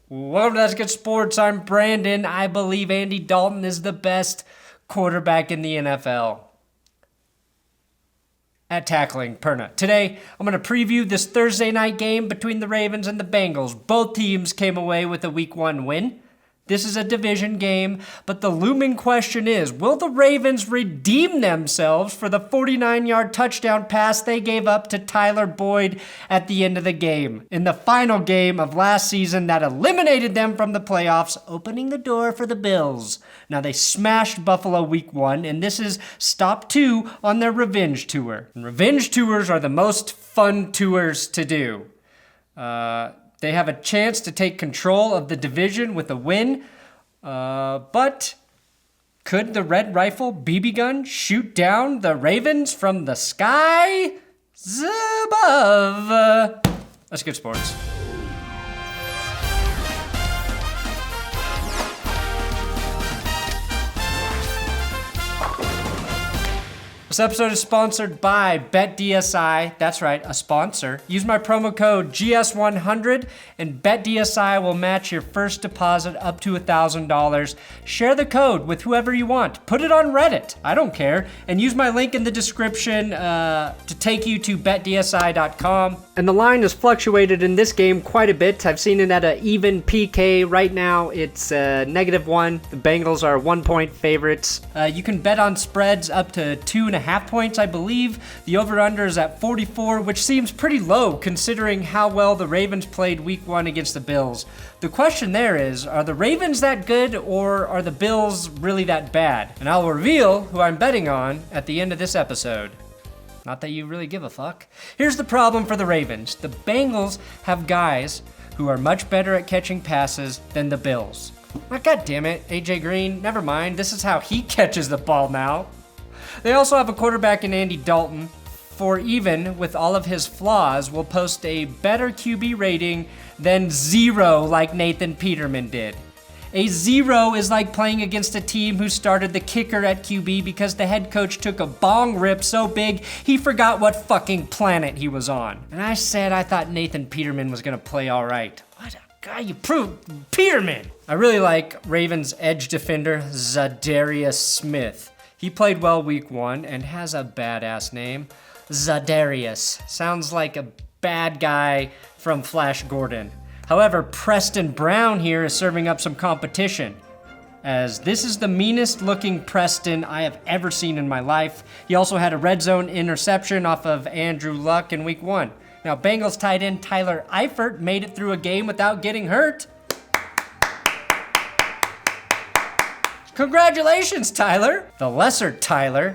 Welcome to That's Good Sports. I'm Brandon. I believe Andy Dalton is the best quarterback in the NFL at tackling Perna. Today, I'm going to preview this Thursday night game between the Ravens and the Bengals. Both teams came away with a Week 1 win. This is a division game, but the looming question is, will the Ravens redeem themselves for the 49-yard touchdown pass they gave up to Tyler Boyd at the end of the game, in the final game of last season that eliminated them from the playoffs, opening the door for the Bills? Now, they smashed Buffalo Week 1, and this is stop 2 on their revenge tour. And revenge tours are the most fun tours to do. They have a chance to take control of the division with a win, but could the Red Rifle BB gun shoot down the Ravens from the sky above? That's good sports. This episode is sponsored by BetDSI. That's right, a sponsor. Use my promo code GS100 and BetDSI will match your first deposit up to $1,000. Share the code with whoever you want. Put it on Reddit. I don't care. And use my link in the description to take you to BetDSI.com. And the line has fluctuated in this game quite a bit. I've seen it at an even PK. Right now, it's -1. The Bengals are 1-point favorites. You can bet on spreads up to 2.5 points, I believe. The over-under is at 44, which seems pretty low considering how well the Ravens played Week 1 against the Bills. The question there is, are the Ravens that good or are the Bills really that bad? And I'll reveal who I'm betting on at the end of this episode. Not that you really give a fuck. Here's the problem for the Ravens. The Bengals have guys who are much better at catching passes than the Bills. Oh, God damn it, A.J. Green, never mind. This is how he catches the ball now. They also have a quarterback in Andy Dalton, for even with all of his flaws, will post a better QB rating than 0 like Nathan Peterman did. A 0 is like playing against a team who started the kicker at QB because the head coach took a bong rip so big he forgot what fucking planet he was on. And I said I thought Nathan Peterman was going to play all right. What a guy, you proved Peterman! I really like Ravens edge defender Za'Darius Smith. He played well Week 1 and has a badass name, Za'Darius. Sounds like a bad guy from Flash Gordon. However, Preston Brown here is serving up some competition, as this is the meanest looking Preston I have ever seen in my life. He also had a red zone interception off of Andrew Luck in Week 1. Now, Bengals tight end Tyler Eifert made it through a game without getting hurt. Congratulations, Tyler! The lesser Tyler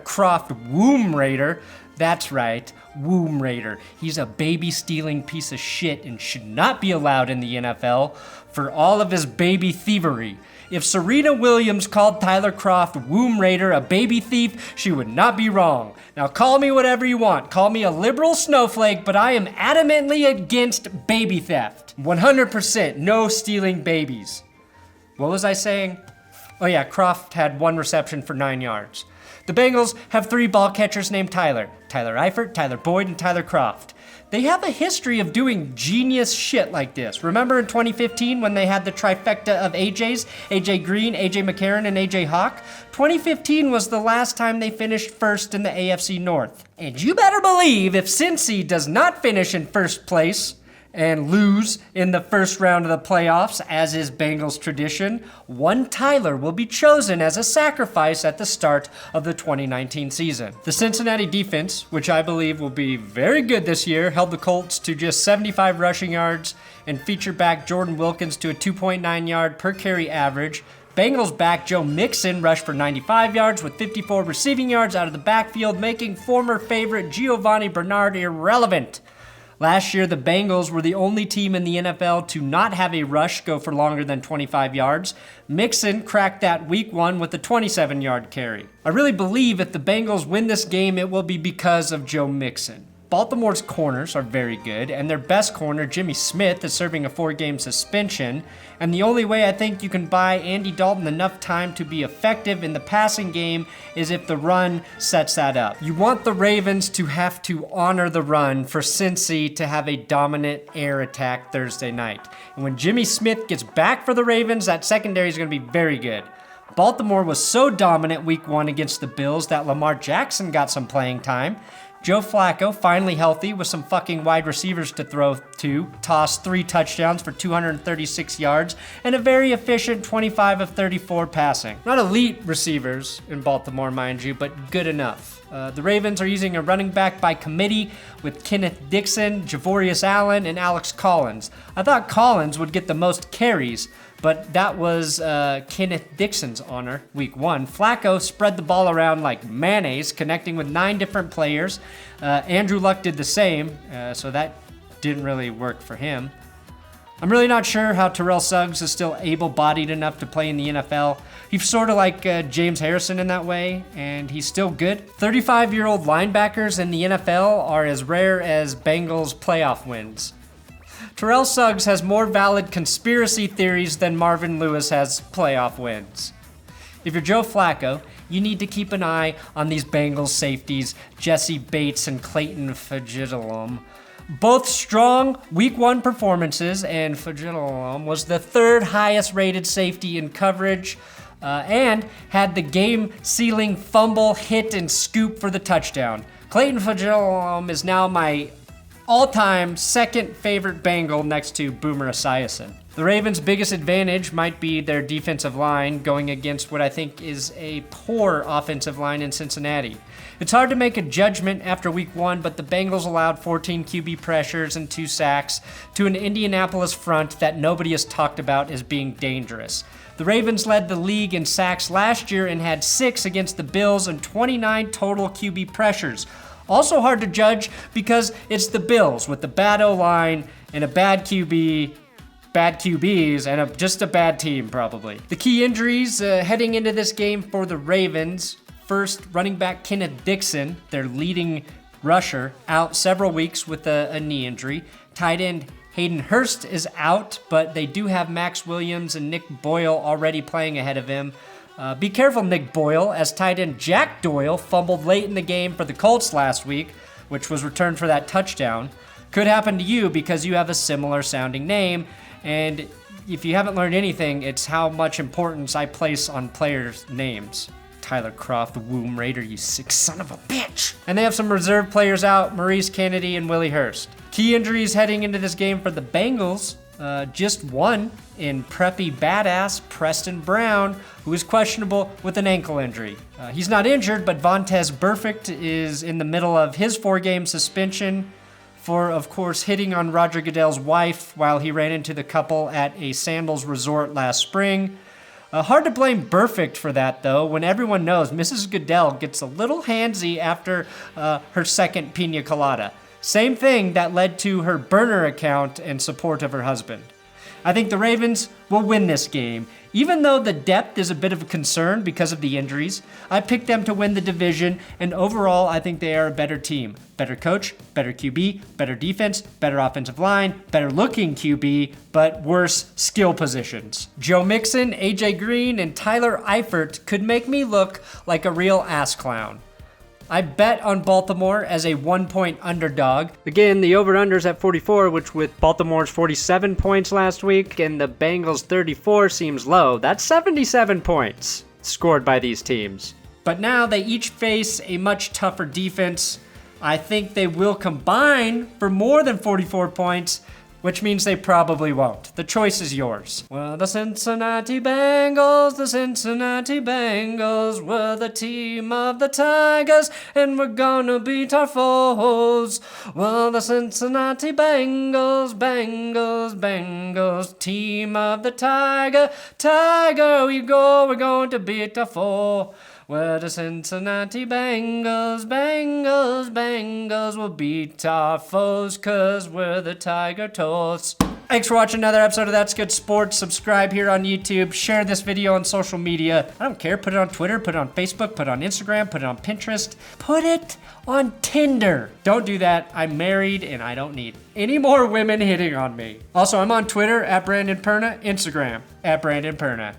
Croft Womb Raider. That's right, Womb Raider. He's a baby-stealing piece of shit and should not be allowed in the NFL for all of his baby thievery. If Serena Williams called Tyler Croft Womb Raider a baby thief, she would not be wrong. Now call me whatever you want. Call me a liberal snowflake, but I am adamantly against baby theft. 100% no stealing babies. What was I saying? Oh yeah, Croft had 1 reception for 9 yards. The Bengals have 3 ball catchers named Tyler Eifert, Tyler Boyd, and Tyler Croft. They have a history of doing genius shit like this. Remember in 2015 when they had the trifecta of AJs, A.J. Green, A.J. McCarron, and A.J. Hawk? 2015 was the last time they finished first in the AFC North. And you better believe if Cincy does not finish in first place and lose in the first round of the playoffs, as is Bengals tradition, one Tyler will be chosen as a sacrifice at the start of the 2019 season. The Cincinnati defense, which I believe will be very good this year, held the Colts to just 75 rushing yards and featured back Jordan Wilkins to a 2.9 yard per carry average. Bengals back Joe Mixon rushed for 95 yards with 54 receiving yards out of the backfield, making former favorite Giovanni Bernard irrelevant. Last year, the Bengals were the only team in the NFL to not have a rush go for longer than 25 yards. Mixon cracked that Week 1 with a 27-yard carry. I really believe if the Bengals win this game, it will be because of Joe Mixon. Baltimore's corners are very good, and their best corner, Jimmy Smith, is serving a 4-game suspension. And the only way I think you can buy Andy Dalton enough time to be effective in the passing game is if the run sets that up. You want the Ravens to have to honor the run for Cincy to have a dominant air attack Thursday night. And when Jimmy Smith gets back for the Ravens, that secondary is going to be very good. Baltimore was so dominant week 1 against the Bills that Lamar Jackson got some playing time. Joe Flacco, finally healthy with some fucking wide receivers to throw to, tossed 3 touchdowns for 236 yards and a very efficient 25 of 34 passing. Not elite receivers in Baltimore, mind you, but good enough. The Ravens are using a running back by committee with Kenneth Dixon, Javorius Allen, and Alex Collins. I thought Collins would get the most carries, but that was Kenneth Dixon's honor, week 1. Flacco spread the ball around like mayonnaise, connecting with 9 different players. Andrew Luck did the same, so that didn't really work for him. I'm really not sure how Terrell Suggs is still able-bodied enough to play in the NFL. He's sort of like James Harrison in that way, and he's still good. 35-year-old linebackers in the NFL are as rare as Bengals playoff wins. Terrell Suggs has more valid conspiracy theories than Marvin Lewis has playoff wins. If you're Joe Flacco, you need to keep an eye on these Bengals safeties, Jesse Bates and Clayton Fejedelem. Both strong week 1 performances, and Fejedelem was the 3rd highest rated safety in coverage and had the game-sealing fumble, hit, and scoop for the touchdown. Clayton Fejedelem is now my all-time 2nd favorite Bengal next to Boomer Esiason. The Ravens' biggest advantage might be their defensive line going against what I think is a poor offensive line in Cincinnati. It's hard to make a judgment after week 1, but the Bengals allowed 14 QB pressures and 2 sacks to an Indianapolis front that nobody has talked about as being dangerous. The Ravens led the league in sacks last year and had 6 against the Bills and 29 total QB pressures. Also hard to judge because it's the Bills with the bad O-line and a bad QB, bad QBs, and just a bad team probably. The key injuries heading into this game for the Ravens. First, running back Kenneth Dixon, their leading rusher, out several weeks with a knee injury. Tight end Hayden Hurst is out, but they do have Max Williams and Nick Boyle already playing ahead of him. Be careful, Nick Boyle, as tight end Jack Doyle fumbled late in the game for the Colts last week, which was returned for that touchdown. Could happen to you because you have a similar sounding name, and if you haven't learned anything, it's how much importance I place on players' names. Tyler Croft, the Womb Raider, you sick son of a bitch. And they have some reserve players out, Maurice Kennedy and Willie Hurst. Key injuries heading into this game for the Bengals. Just one in preppy badass Preston Brown, who is questionable with an ankle injury. He's not injured, but Vontaze Burfict is in the middle of his 4-game suspension for, of course, hitting on Roger Goodell's wife while he ran into the couple at a Sandals resort last spring. Hard to blame Burfict for that, though, when everyone knows Mrs. Goodell gets a little handsy after her second pina colada. Same thing that led to her burner account and support of her husband. I think the Ravens will win this game. Even though the depth is a bit of a concern because of the injuries, I picked them to win the division, and overall I think they are a better team. Better coach, better QB, better defense, better offensive line, better looking QB, but worse skill positions. Joe Mixon, A.J. Green, and Tyler Eifert could make me look like a real ass clown. I bet on Baltimore as a 1-point underdog. Again, the over-under's at 44, which with Baltimore's 47 points last week and the Bengals' 34 seems low. That's 77 points scored by these teams. But now they each face a much tougher defense. I think they will combine for more than 44 points, which means they probably won't. The choice is yours. Well, the Cincinnati Bengals were the team of the Tigers, and we're gonna beat our foes. Well, the Cincinnati Bengals, team of the Tiger, we go, we're going to beat our foe. Well, the Cincinnati Bengals will beat our foes, 'cause we're the Tiger Toes. Thanks for watching another episode of That's Good Sports. Subscribe here on YouTube. Share this video on social media. I don't care. Put it on Twitter. Put it on Facebook. Put it on Instagram. Put it on Pinterest. Put it on Tinder. Don't do that. I'm married and I don't need any more women hitting on me. Also, I'm on Twitter at Brandon Perna. Instagram at Brandon Perna.